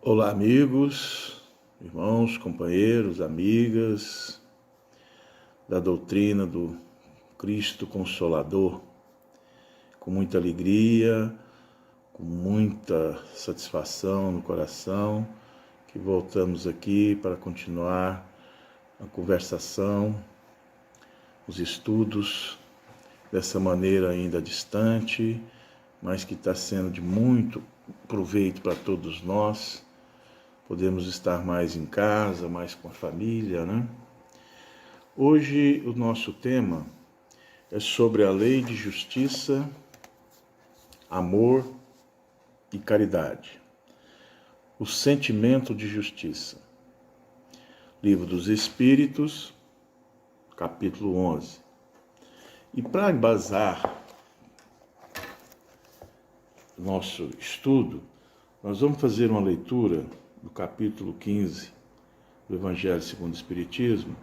Olá, amigos, irmãos, companheiros, amigas da doutrina do Cristo Consolador. Com muita alegria, com muita satisfação no coração, que voltamos aqui para continuar a conversação, os estudos, dessa maneira ainda distante, mas que está sendo de muito proveito para todos nós. Podemos estar mais em casa, mais com a família, né? Hoje o nosso tema é sobre a lei de justiça, amor e caridade. O sentimento de justiça. Livro dos Espíritos, capítulo 11. E para embasar o nosso estudo, nós vamos fazer uma leitura do capítulo 15 do Evangelho segundo o Espiritismo.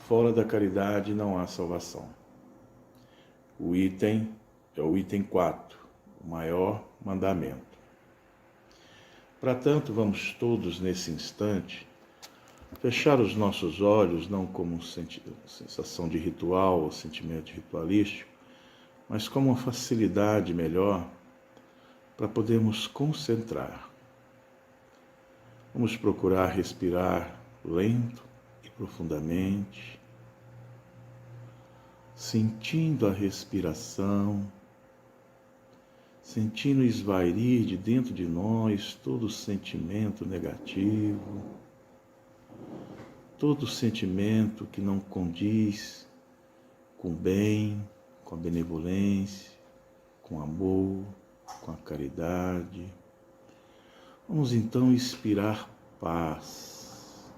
Fora da caridade não há salvação. O item é o item 4, o maior mandamento. Para tanto, vamos todos nesse instante fechar os nossos olhos, não como sensação de ritual ou sentimento ritualístico, mas como uma facilidade melhor para podermos concentrar. Vamos procurar respirar lento e profundamente, sentindo a respiração, sentindo esvairir de dentro de nós todo sentimento negativo, todo sentimento que não condiz com o bem, com a benevolência, com o amor, com a caridade. Vamos então inspirar paz,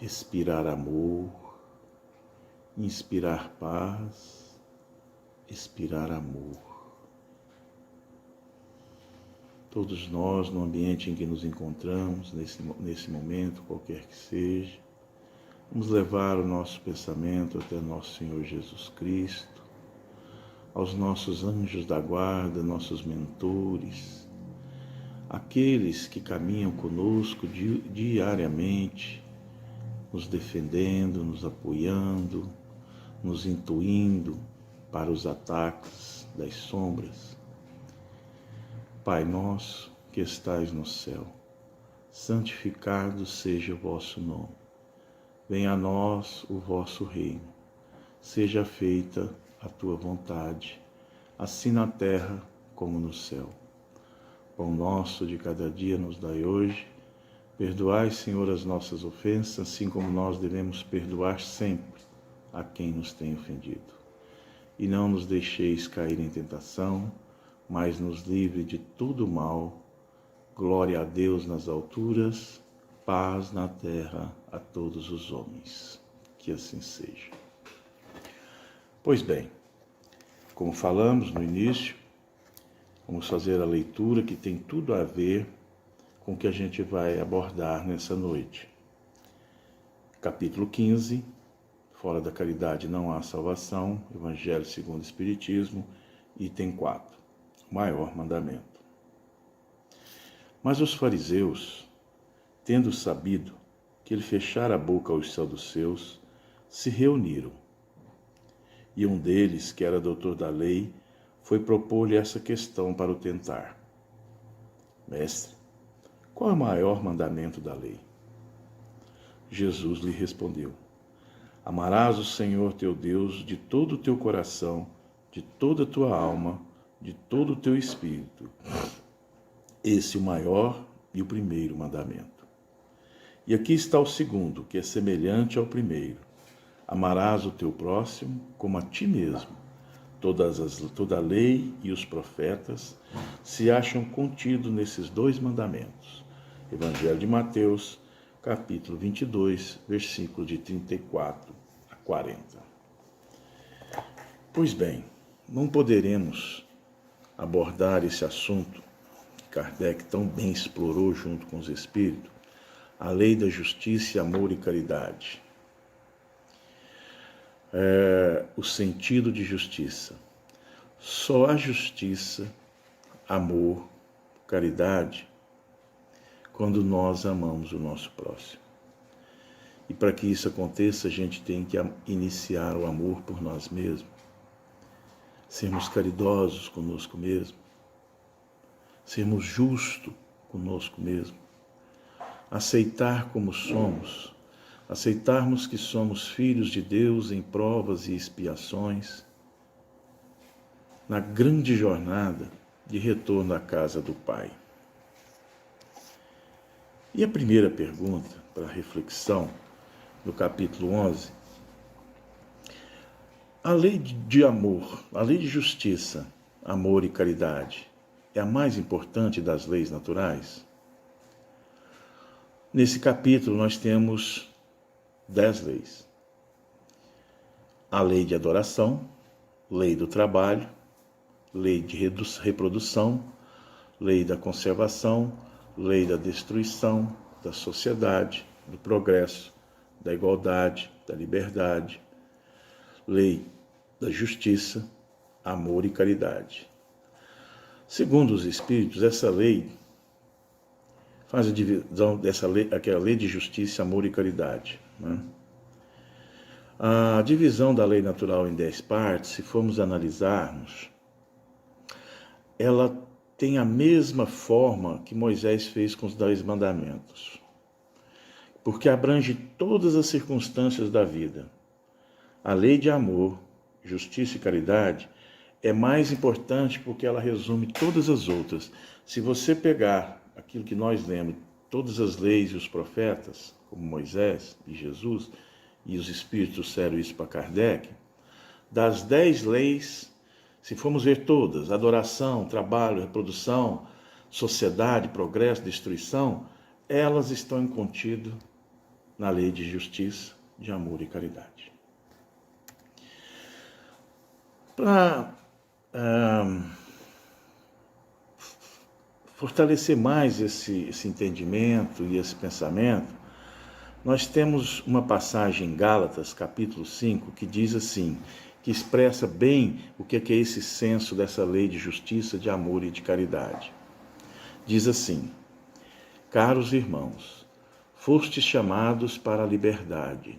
expirar amor, inspirar paz, expirar amor. Todos nós, no ambiente em que nos encontramos, nesse momento, qualquer que seja, vamos levar o nosso pensamento até nosso Senhor Jesus Cristo, aos nossos anjos da guarda, nossos mentores, aqueles que caminham conosco diariamente, nos defendendo, nos apoiando, nos intuindo para os ataques das sombras. Pai nosso que estais no céu, santificado seja o vosso nome. Venha a nós o vosso reino. Seja feita a tua vontade, assim na terra como no céu. Pão nosso de cada dia nos dai hoje. Perdoai, Senhor, as nossas ofensas, assim como nós devemos perdoar sempre a quem nos tem ofendido. E não nos deixeis cair em tentação, mas nos livre de todo mal. Glória a Deus nas alturas, paz na terra a todos os homens. Que assim seja. Pois bem, como falamos no início, vamos fazer a leitura que tem tudo a ver com o que a gente vai abordar nessa noite. Capítulo 15, Fora da caridade não há salvação, Evangelho segundo o Espiritismo, item 4, o maior mandamento. Mas os fariseus, tendo sabido que ele fechara a boca aos saduceus, se reuniram. E um deles, que era doutor da lei, foi propor-lhe essa questão para o tentar. Mestre, qual é o maior mandamento da lei? Jesus lhe respondeu: Amarás o Senhor teu Deus de todo o teu coração, de toda a tua alma, de todo o teu espírito. Esse é o maior e o primeiro mandamento. E aqui está o segundo, que é semelhante ao primeiro. Amarás o teu próximo como a ti mesmo. Toda a lei e os profetas se acham contidos nesses dois mandamentos. Evangelho de Mateus, capítulo 22, versículo de 34 a 40. Pois bem, não poderemos abordar esse assunto que Kardec tão bem explorou junto com os Espíritos, a lei da justiça, amor e caridade. O sentido de justiça. Só há justiça, amor, caridade, quando nós amamos o nosso próximo. E para que isso aconteça, a gente tem que iniciar o amor por nós mesmos, sermos caridosos conosco mesmo, sermos justos conosco mesmo, aceitar como somos, aceitarmos que somos filhos de Deus em provas e expiações, na grande jornada de retorno à casa do Pai. E a primeira pergunta para reflexão, no capítulo 11, a lei de amor, a lei de justiça, amor e caridade é a mais importante das leis naturais? Nesse capítulo nós temos 10 leis. A lei de adoração, lei do trabalho, lei de reprodução, lei da conservação, lei da destruição, da sociedade, do progresso, da igualdade, da liberdade, lei da justiça, amor e caridade. Segundo os Espíritos, essa lei faz a divisão dessa lei, aquela lei de justiça, amor e caridade, né? A divisão da lei natural em 10 partes, se formos analisarmos, ela tem a mesma forma que Moisés fez com os 10 mandamentos, porque abrange todas as circunstâncias da vida. A lei de amor, justiça e caridade é mais importante porque ela resume todas as outras. Se você pegar aquilo que nós lemos, todas as leis e os profetas, como Moisés e Jesus, e os Espíritos trouxeram isso para Kardec, das 10 leis, se formos ver todas, adoração, trabalho, reprodução, sociedade, progresso, destruição, elas estão contidas na lei de justiça, de amor e caridade. Para fortalecer mais esse entendimento e esse pensamento, nós temos uma passagem em Gálatas, capítulo 5, que diz assim, que expressa bem o que é esse senso dessa lei de justiça, de amor e de caridade. Diz assim: caros irmãos, fostes chamados para a liberdade.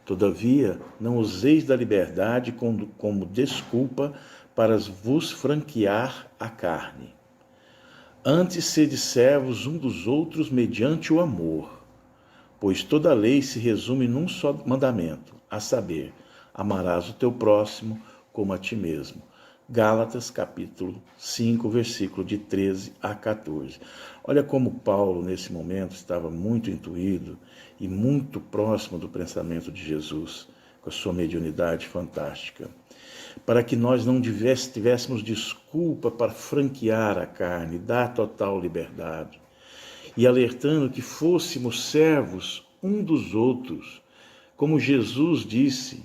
Todavia, não useis da liberdade como desculpa para vos franquear a carne. Antes sede servos um dos outros mediante o amor, pois toda a lei se resume num só mandamento, a saber, amarás o teu próximo como a ti mesmo. Gálatas, capítulo 5, versículo de 13 a 14. Olha como Paulo, nesse momento, estava muito intuído e muito próximo do pensamento de Jesus, com a sua mediunidade fantástica, para que nós não tivéssemos desculpa para franquear a carne, dar total liberdade, e alertando que fôssemos servos um dos outros, como Jesus disse,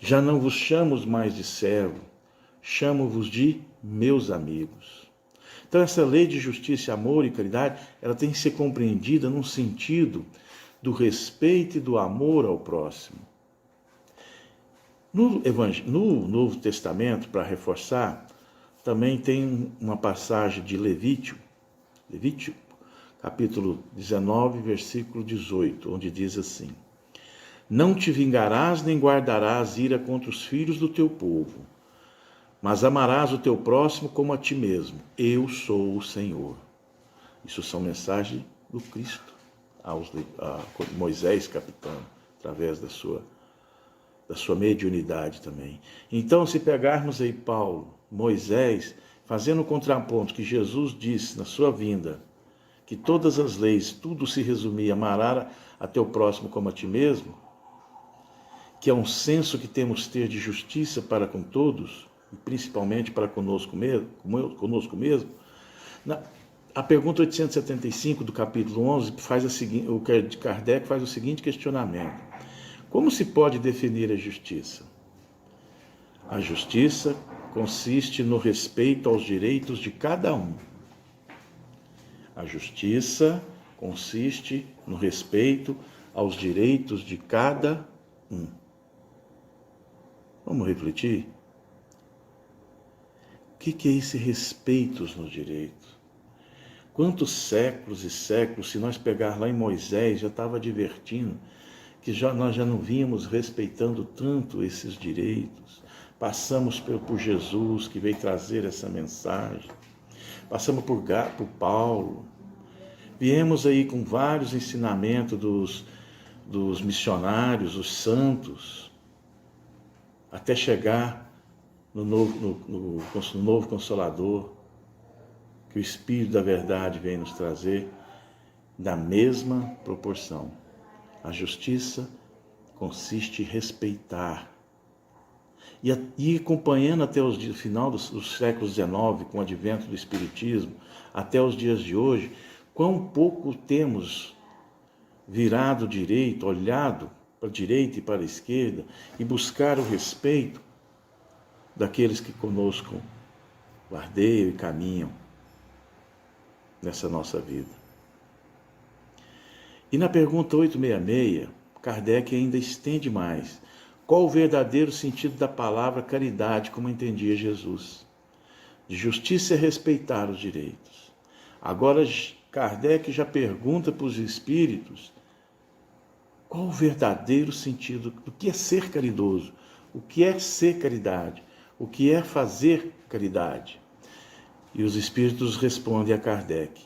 já não vos chamo mais de servo, chamo-vos de meus amigos. Então essa lei de justiça, amor e caridade, ela tem que ser compreendida num sentido do respeito e do amor ao próximo. No Novo Testamento, para reforçar, também tem uma passagem de Levítico, capítulo 19, versículo 18, onde diz assim: não te vingarás nem guardarás ira contra os filhos do teu povo, mas amarás o teu próximo como a ti mesmo. Eu sou o Senhor. Isso são mensagens do Cristo a Moisés, capitão, através da sua mediunidade também. Então, se pegarmos aí Paulo, Moisés, fazendo o contraponto que Jesus disse na sua vinda, que todas as leis, tudo se resumia, amarás a teu próximo como a ti mesmo, que é um senso que temos ter de justiça para com todos, e principalmente para conosco mesmo, a pergunta 875 do capítulo 11 faz o de Kardec faz o seguinte questionamento: como se pode definir a justiça? A justiça consiste no respeito aos direitos de cada um. A justiça consiste no respeito aos direitos de cada um. Vamos refletir? O que é esse respeito nos direitos? Quantos séculos e séculos, se nós pegar lá em Moisés, já estava advertindo que nós já não vínhamos respeitando tanto esses direitos. Passamos por Jesus, que veio trazer essa mensagem. Passamos por Paulo. Viemos aí com vários ensinamentos dos missionários, os santos, até chegar no novo Consolador, que o Espírito da Verdade vem nos trazer da mesma proporção. A justiça consiste em respeitar. E acompanhando até o final do século XIX, com o advento do Espiritismo, até os dias de hoje, quão pouco temos virado direito, olhado para a direita e para a esquerda e buscar o respeito daqueles que conosco guardeiam e caminham nessa nossa vida. E na pergunta 866, Kardec ainda estende mais. Qual o verdadeiro sentido da palavra caridade, como entendia Jesus? De justiça é respeitar os direitos. Agora, Kardec já pergunta para os espíritos qual o verdadeiro sentido do que é ser caridoso, o que é ser caridade, o que é fazer caridade. E os espíritos respondem a Kardec: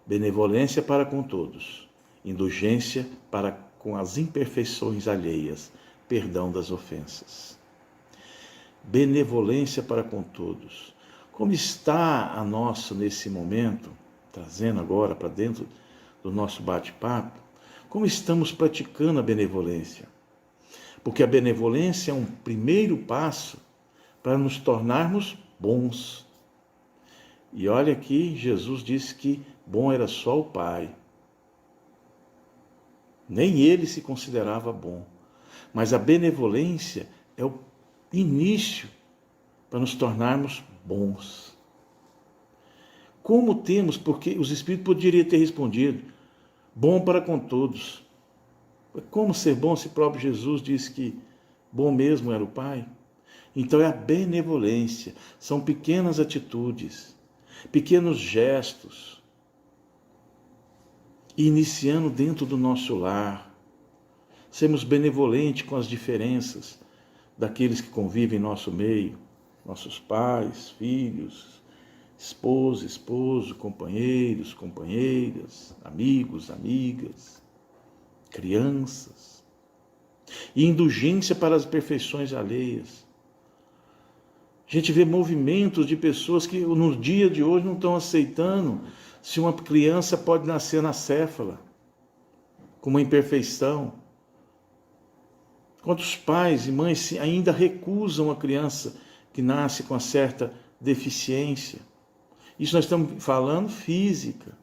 benevolência para com todos, indulgência para com as imperfeições alheias, perdão das ofensas. Benevolência para com todos. Como está a nossa nesse momento, trazendo agora para dentro do nosso bate-papo, como estamos praticando a benevolência? Porque a benevolência é um primeiro passo para nos tornarmos bons. E olha aqui, Jesus disse que bom era só o Pai. Nem ele se considerava bom. Mas a benevolência é o início para nos tornarmos bons. Como temos, porque os Espíritos poderiam ter respondido, bom para com todos. Como ser bom se o próprio Jesus disse que bom mesmo era o Pai? Então é a benevolência, são pequenas atitudes, pequenos gestos, iniciando dentro do nosso lar. Sermos benevolentes com as diferenças daqueles que convivem em nosso meio, nossos pais, filhos, esposa, esposo, companheiros, companheiras, amigos, amigas, crianças. E indulgência para as perfeições alheias. A gente vê movimentos de pessoas que no dia de hoje não estão aceitando se uma criança pode nascer anacéfala, com uma imperfeição. Quantos pais e mães ainda recusam a criança que nasce com uma certa deficiência? Isso nós estamos falando física.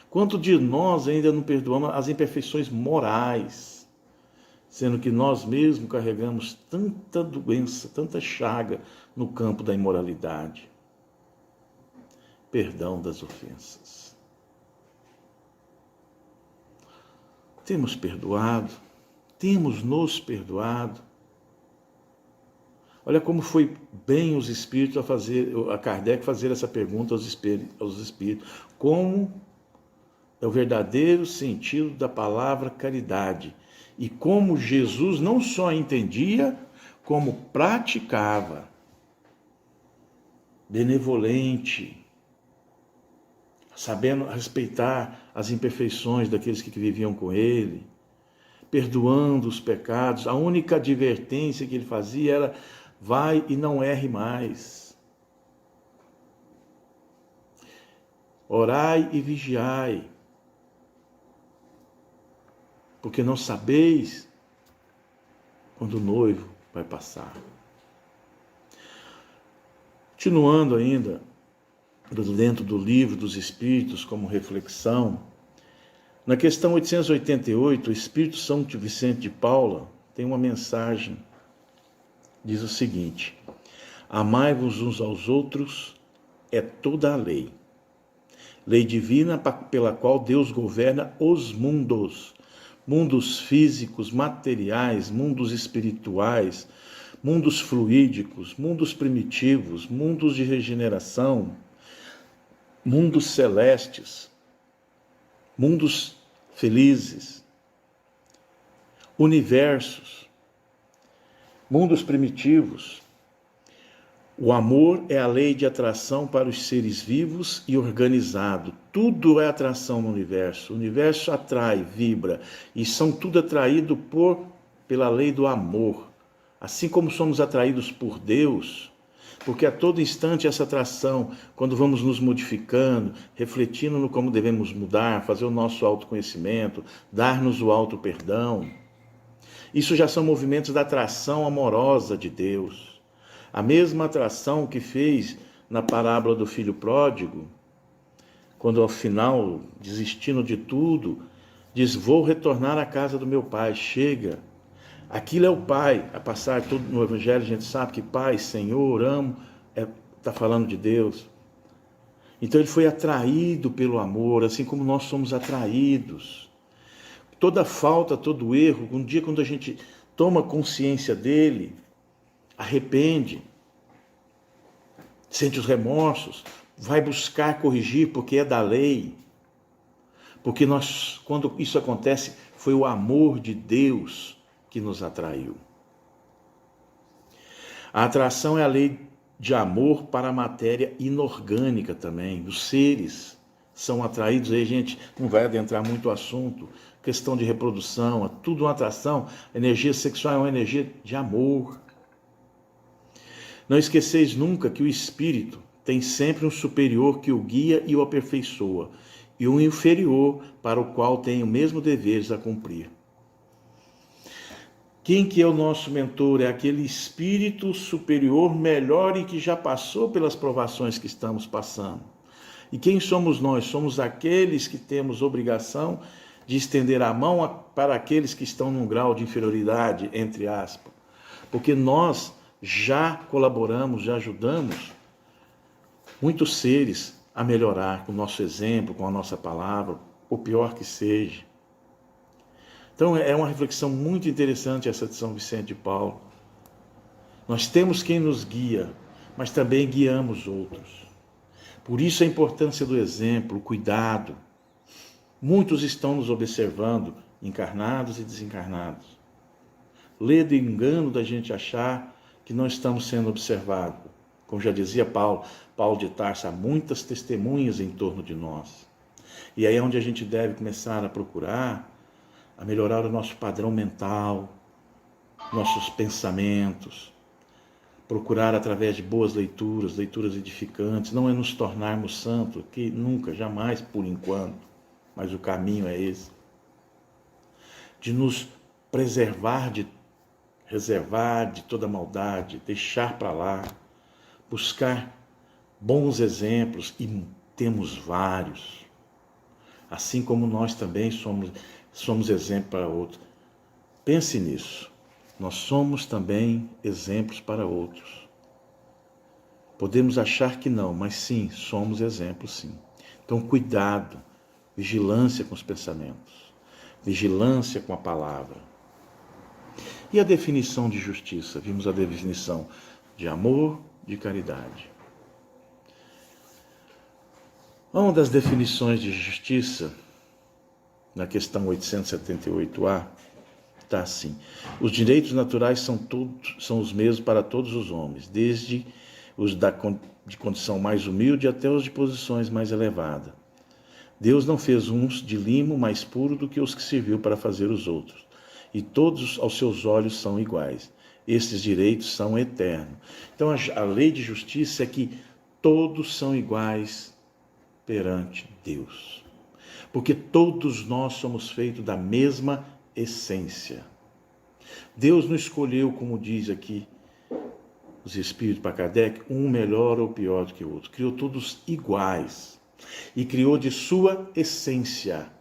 Quanto de nós ainda não perdoamos as imperfeições morais, sendo que nós mesmos carregamos tanta doença, tanta chaga no campo da imoralidade? Perdão das ofensas. Temos perdoado? Temos nos perdoado? Olha como foi bem os espíritos a Kardec fazer essa pergunta aos espíritos. Como é o verdadeiro sentido da palavra caridade? E como Jesus não só entendia, como praticava. Benevolente, sabendo respeitar as imperfeições daqueles que viviam com ele, perdoando os pecados. A única advertência que ele fazia era: vai e não erre mais. Orai e vigiai, porque não sabeis quando o noivo vai passar. Continuando ainda, dentro do Livro dos Espíritos, como reflexão, na questão 888, o Espírito São Vicente de Paula tem uma mensagem. Diz o seguinte: amai-vos uns aos outros é toda a lei. Lei divina pela qual Deus governa os mundos. Mundos físicos, materiais, mundos espirituais, mundos fluídicos, mundos primitivos, mundos de regeneração, mundos celestes, mundos felizes, universos, mundos primitivos. O amor é a lei de atração para os seres vivos e organizado. Tudo é atração no universo. O universo atrai, vibra, e são tudo atraído pela lei do amor. Assim como somos atraídos por Deus, porque a todo instante essa atração, quando vamos nos modificando, refletindo no como devemos mudar, fazer o nosso autoconhecimento, dar-nos o auto-perdão, isso já são movimentos da atração amorosa de Deus. A mesma atração que fez na parábola do filho pródigo, quando ao final, desistindo de tudo, diz: vou retornar à casa do meu pai, chega. Aquilo é o pai. A passar tudo no Evangelho, a gente sabe que pai, Senhor, amo, está falando de Deus. Então ele foi atraído pelo amor, assim como nós somos atraídos. Toda falta, todo erro, um dia quando a gente toma consciência dele, arrepende, sente os remorsos, vai buscar corrigir porque é da lei. Porque nós, quando isso acontece, foi o amor de Deus que nos atraiu. A atração é a lei de amor para a matéria inorgânica também. Os seres são atraídos, aí a gente não vai adentrar muito o assunto, questão de reprodução, é tudo uma atração. A energia sexual é uma energia de amor. Não esqueceis nunca que o espírito tem sempre um superior que o guia e o aperfeiçoa, e um inferior para o qual tem o mesmo deveres a cumprir. Quem que é o nosso mentor? É aquele espírito superior melhor e que já passou pelas provações que estamos passando. E quem somos nós? Somos aqueles que temos obrigação de estender a mão para aqueles que estão num grau de inferioridade, entre aspas. Porque nós já colaboramos, já ajudamos muitos seres a melhorar com o nosso exemplo, com a nossa palavra, o pior que seja. Então é uma reflexão muito interessante essa de São Vicente de Paulo. Nós temos quem nos guia, mas também guiamos outros. Por isso a importância do exemplo, o cuidado. Muitos estão nos observando, encarnados e desencarnados. Ledo e engano da gente achar que não estamos sendo observados. Como já dizia Paulo de Tarso, há muitas testemunhas em torno de nós. E aí é onde a gente deve começar a procurar, a melhorar o nosso padrão mental, nossos pensamentos, procurar através de boas leituras, leituras edificantes, não é nos tornarmos santos, que nunca, jamais, por enquanto, mas o caminho é esse, de nos preservar, de reservar de toda maldade, deixar para lá, buscar bons exemplos, e temos vários, assim como nós também somos exemplo para outros. Pense nisso, nós somos também exemplos para outros. Podemos achar que não, mas sim, somos exemplos sim. Então cuidado, vigilância com os pensamentos, vigilância com a palavra. E a definição de justiça? Vimos a definição de amor, de caridade. Uma das definições de justiça, na questão 878A, está assim: os direitos naturais são os mesmos para todos os homens, desde os de condição mais humilde até os de posições mais elevadas. Deus não fez uns de limo mais puro do que os que serviu para fazer os outros, e todos aos seus olhos são iguais. Estes direitos são eternos. Então a lei de justiça é que todos são iguais perante Deus. Porque todos nós somos feitos da mesma essência. Deus não escolheu, como diz aqui os Espíritos para Kardec, um melhor ou pior do que o outro. Criou todos iguais. E criou de sua essência.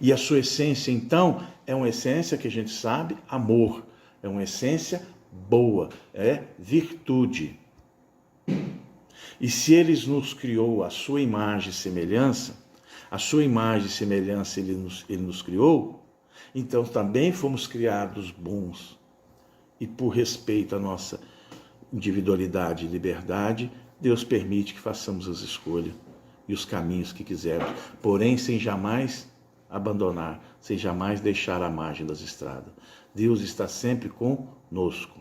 E a sua essência, então, é uma essência que a gente sabe, amor. É uma essência boa, é virtude. E se Ele nos criou a sua imagem e semelhança, a sua imagem e semelhança Ele nos criou, então também fomos criados bons. E por respeito à nossa individualidade e liberdade, Deus permite que façamos as escolhas e os caminhos que quisermos, porém sem jamais abandonar, sem jamais deixar a margem das estradas. Deus está sempre conosco.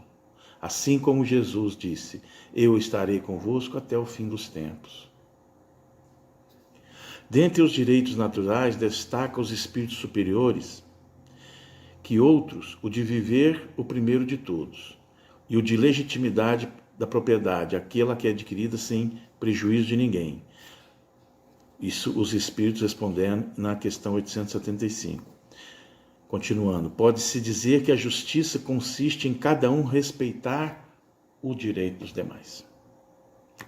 Assim como Jesus disse, eu estarei convosco até o fim dos tempos. Dentre os direitos naturais, destaca os espíritos superiores, que outros, o de viver o primeiro de todos, e o de legitimidade da propriedade, aquela que é adquirida sem prejuízo de ninguém. Isso os espíritos respondendo na questão 875. Continuando, pode-se dizer que a justiça consiste em cada um respeitar o direito dos demais.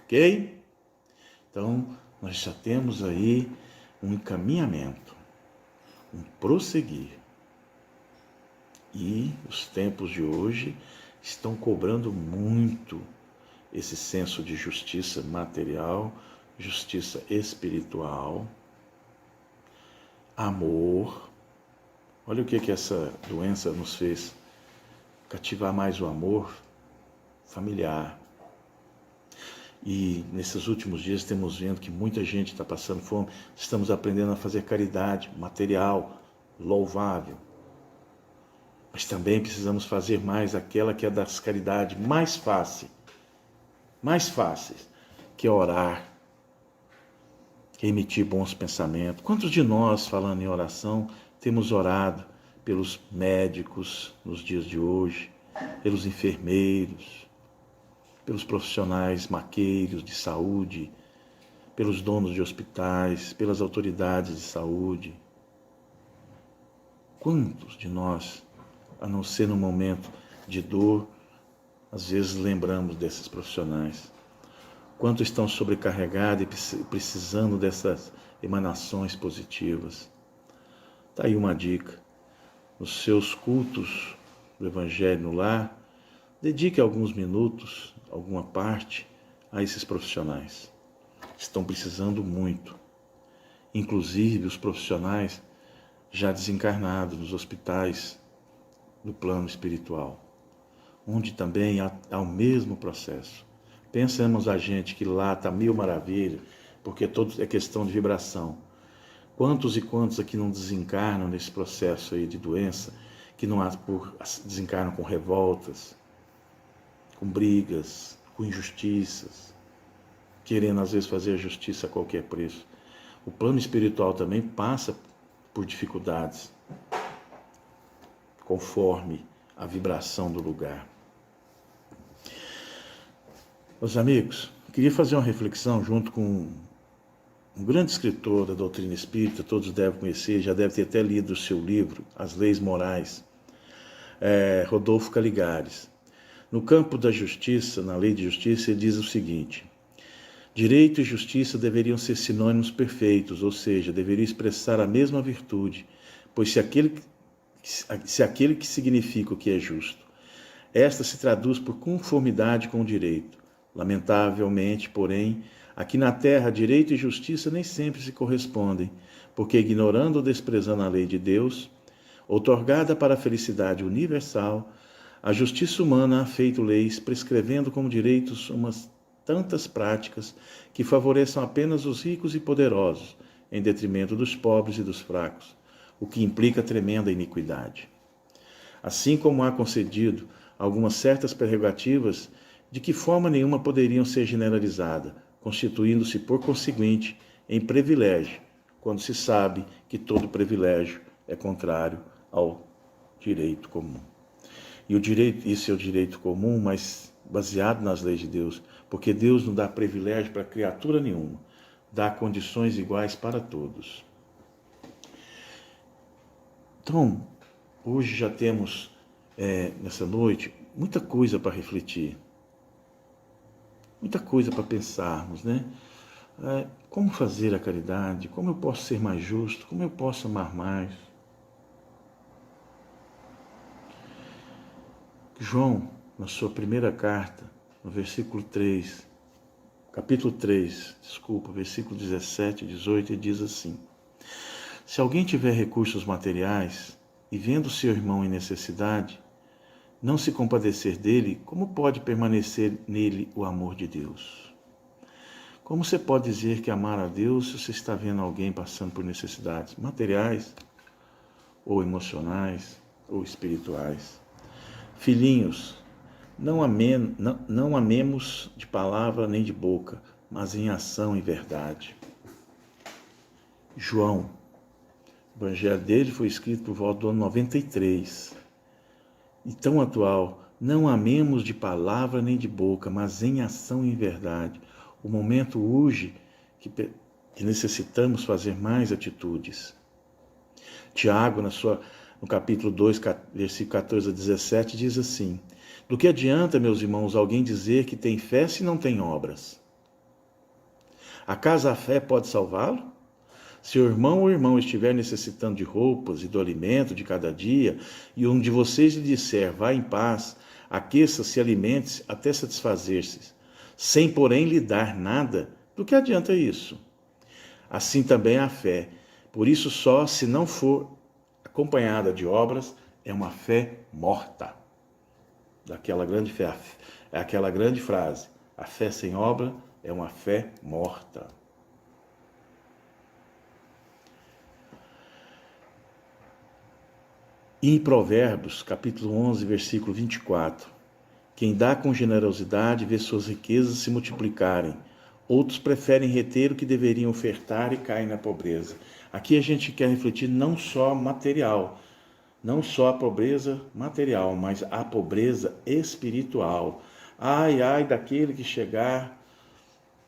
Ok? Então, nós já temos aí um encaminhamento, um prosseguir. E os tempos de hoje estão cobrando muito esse senso de justiça material, justiça espiritual, amor. Olha o que essa doença nos fez cativar mais o amor familiar. E nesses últimos dias temos vendo que muita gente está passando fome, estamos aprendendo a fazer caridade material, louvável. Mas também precisamos fazer mais aquela que é das caridades mais fáceis, que é orar, que é emitir bons pensamentos. Quantos de nós, falando em oração, temos orado pelos médicos nos dias de hoje, pelos enfermeiros, pelos profissionais maqueiros de saúde, pelos donos de hospitais, pelas autoridades de saúde? Quantos de nós, a não ser no momento de dor, às vezes lembramos desses profissionais? Quantos estão sobrecarregados e precisando dessas emanações positivas? Está aí uma dica. Nos seus cultos do Evangelho no lar, dedique alguns minutos, alguma parte, a esses profissionais. Estão precisando muito. Inclusive os profissionais já desencarnados nos hospitais do plano espiritual, onde também há o mesmo processo. Pensamos a gente que lá está mil maravilhas, porque tudo é questão de vibração. Quantos e quantos aqui não desencarnam nesse processo aí de doença, que não desencarnam com revoltas, com brigas, com injustiças, querendo às vezes fazer a justiça a qualquer preço. O plano espiritual também passa por dificuldades, conforme a vibração do lugar. Meus amigos, queria fazer uma reflexão junto com um grande escritor da doutrina espírita, todos devem conhecer, já deve ter até lido o seu livro, As Leis Morais, Rodolfo Caligares. No campo da justiça, na lei de justiça, ele diz o seguinte: direito e justiça deveriam ser sinônimos perfeitos, ou seja, deveriam expressar a mesma virtude, pois se aquele que significa o que é justo, esta se traduz por conformidade com o direito. Lamentavelmente, porém, aqui na Terra, direito e justiça nem sempre se correspondem, porque ignorando ou desprezando a lei de Deus, outorgada para a felicidade universal, a justiça humana ha feito leis prescrevendo como direitos umas tantas práticas que favoreçam apenas os ricos e poderosos, em detrimento dos pobres e dos fracos, o que implica tremenda iniquidade. Assim como há concedido algumas certas prerrogativas, de que forma nenhuma poderiam ser generalizadas, constituindo-se, por conseguinte, em privilégio, quando se sabe que todo privilégio é contrário ao direito comum. E isso é o direito comum, mas baseado nas leis de Deus, porque Deus não dá privilégio para criatura nenhuma, dá condições iguais para todos. Então, hoje já temos, nessa noite, muita coisa para refletir. Muita coisa para pensarmos, né? Como fazer a caridade? Como eu posso ser mais justo? Como eu posso amar mais? João, na sua primeira carta, no capítulo 3, versículo 17 e 18, ele diz assim: se alguém tiver recursos materiais e vendo seu irmão em necessidade, não se compadecer dele, como pode permanecer nele o amor de Deus? Como você pode dizer que amar a Deus se você está vendo alguém passando por necessidades materiais, ou emocionais, ou espirituais? Filhinhos, não amemos de palavra nem de boca, mas em ação e verdade. João, o evangelho dele foi escrito por volta do ano 93. E tão atual, não amemos de palavra nem de boca, mas em ação e verdade. O momento urge que necessitamos fazer mais atitudes. Tiago, no capítulo 2, versículo 14 a 17, diz assim: do que adianta, meus irmãos, alguém dizer que tem fé se não tem obras? Acaso a fé pode salvá-lo? Se o irmão ou irmão estiver necessitando de roupas e do alimento de cada dia, e um de vocês lhe disser, vá em paz, aqueça-se, alimente-se até satisfazer-se, sem porém lhe dar nada, do que adianta isso? Assim também a fé. Por isso só, se não for acompanhada de obras, é uma fé morta. Daquela grande fé, é aquela grande frase, a fé sem obra é uma fé morta. E em Provérbios, capítulo 11, versículo 24, quem dá com generosidade vê suas riquezas se multiplicarem. Outros preferem reter o que deveriam ofertar e caem na pobreza. Aqui a gente quer refletir não só material, não só a pobreza material, mas a pobreza espiritual. Ai, ai daquele que chegar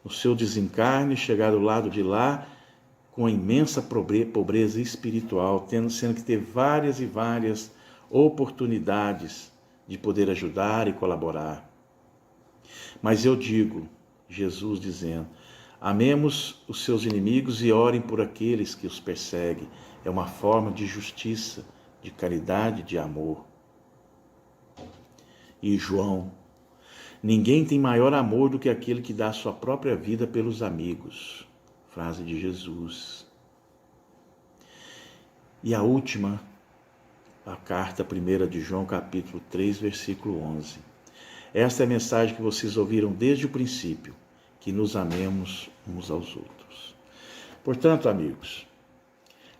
no seu desencarne, chegar do lado de lá, com imensa pobreza espiritual, sendo que ter várias e várias oportunidades de poder ajudar e colaborar. Mas eu digo, Jesus dizendo, amemos os seus inimigos e orem por aqueles que os perseguem. É uma forma de justiça, de caridade, de amor. E João, ninguém tem maior amor do que aquele que dá a sua própria vida pelos amigos. Frase de Jesus. E a última, a carta 1 de João, capítulo 3, versículo 11. Esta é a mensagem que vocês ouviram desde o princípio, que nos amemos uns aos outros. Portanto, amigos,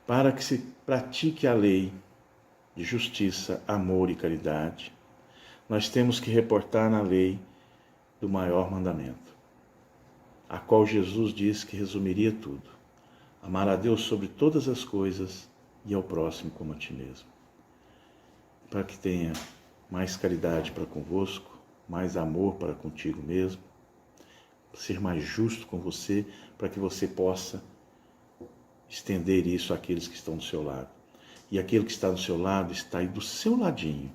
para que se pratique a lei de justiça, amor e caridade, nós temos que reportar na lei do maior mandamento, a qual Jesus disse que resumiria tudo: amar a Deus sobre todas as coisas e ao próximo como a ti mesmo. Para que tenha mais caridade para convosco, mais amor para contigo mesmo, ser mais justo com você, para que você possa estender isso àqueles que estão do seu lado. E aquele que está do seu lado está aí do seu ladinho,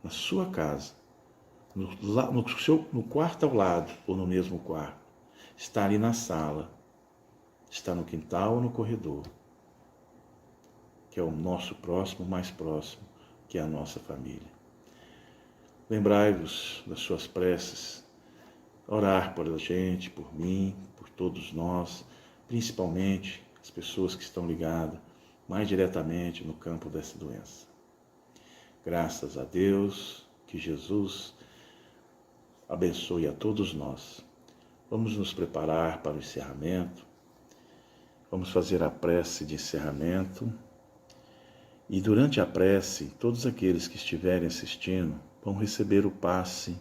na sua casa, no quarto ao lado ou no mesmo quarto. Está ali na sala, está no quintal ou no corredor, que é o nosso próximo, mais próximo, que é a nossa família. Lembrai-vos das suas preces, orar por a gente, por mim, por todos nós, principalmente as pessoas que estão ligadas mais diretamente no campo dessa doença. Graças a Deus, que Jesus abençoe a todos nós. Vamos nos preparar para o encerramento. Vamos fazer a prece de encerramento. E durante a prece, todos aqueles que estiverem assistindo vão receber o passe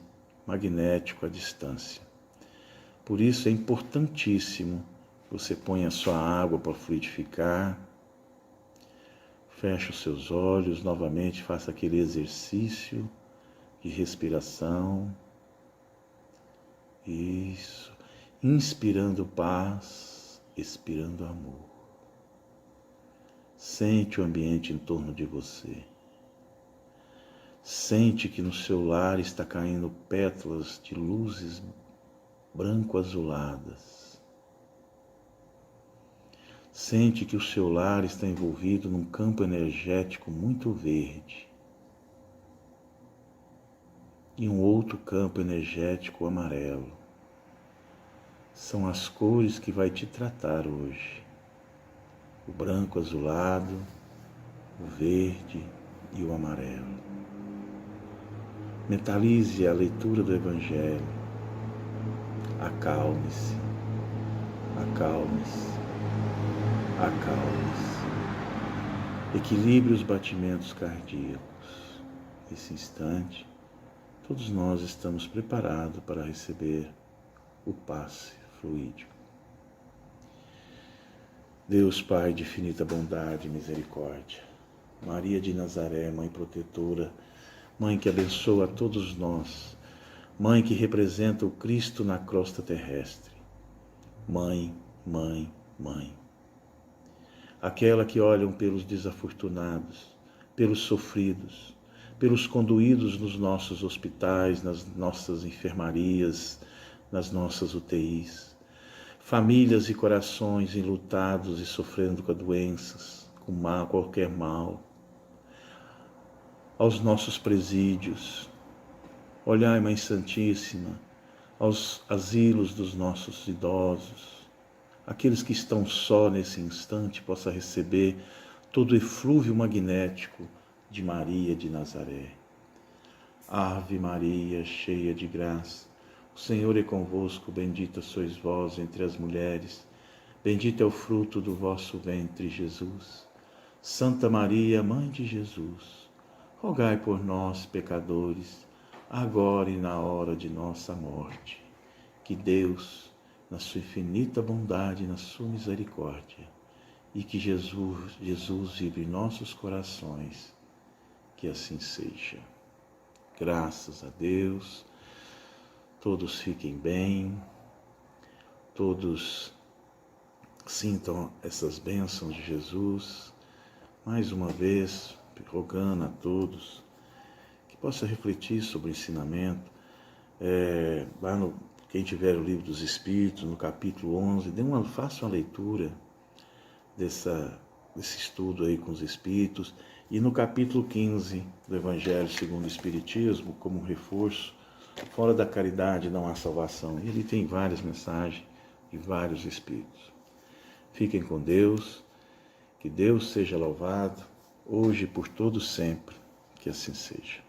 magnético à distância. Por isso é importantíssimo que você ponha a sua água para fluidificar. Feche os seus olhos, novamente faça aquele exercício de respiração. Isso. Inspirando paz, expirando amor. Sente o ambiente em torno de você. Sente que no seu lar está caindo pétalas de luzes branco-azuladas. Sente que o seu lar está envolvido num campo energético muito verde e um outro campo energético amarelo. São as cores que vai te tratar hoje. O branco azulado, o verde e o amarelo. Mentalize a leitura do Evangelho. Acalme-se. Acalme-se, acalme-se. Equilibre os batimentos cardíacos. Nesse instante, todos nós estamos preparados para receber o passe fluídico. Deus Pai de infinita bondade e misericórdia, Maria de Nazaré, Mãe protetora, Mãe que abençoa a todos nós, Mãe que representa o Cristo na crosta terrestre, Mãe, Mãe, Mãe. Aquela que olham pelos desafortunados, pelos sofridos, pelos conduídos nos nossos hospitais, nas nossas enfermarias, nas nossas UTIs, famílias e corações enlutados e sofrendo com doenças, com qualquer mal, aos nossos presídios. Olhai, Mãe Santíssima, aos asilos dos nossos idosos, aqueles que estão só nesse instante possam receber todo o eflúvio magnético de Maria de Nazaré. Ave Maria, cheia de graça, o Senhor é convosco, bendita sois vós entre as mulheres, bendito é o fruto do vosso ventre, Jesus. Santa Maria, Mãe de Jesus, rogai por nós, pecadores, agora e na hora de nossa morte. Que Deus, na sua infinita bondade e na sua misericórdia, e que Jesus vive em nossos corações, que assim seja. Graças a Deus, todos fiquem bem, todos sintam essas bênçãos de Jesus, mais uma vez, rogando a todos que possa refletir sobre o ensinamento. Quem tiver o Livro dos Espíritos, no capítulo 11, faça uma leitura desse estudo aí com os Espíritos, e no capítulo 15 do Evangelho segundo o Espiritismo, como um reforço, fora da caridade não há salvação. E ele tem várias mensagens de vários Espíritos. Fiquem com Deus, que Deus seja louvado, hoje e por todo sempre, que assim seja.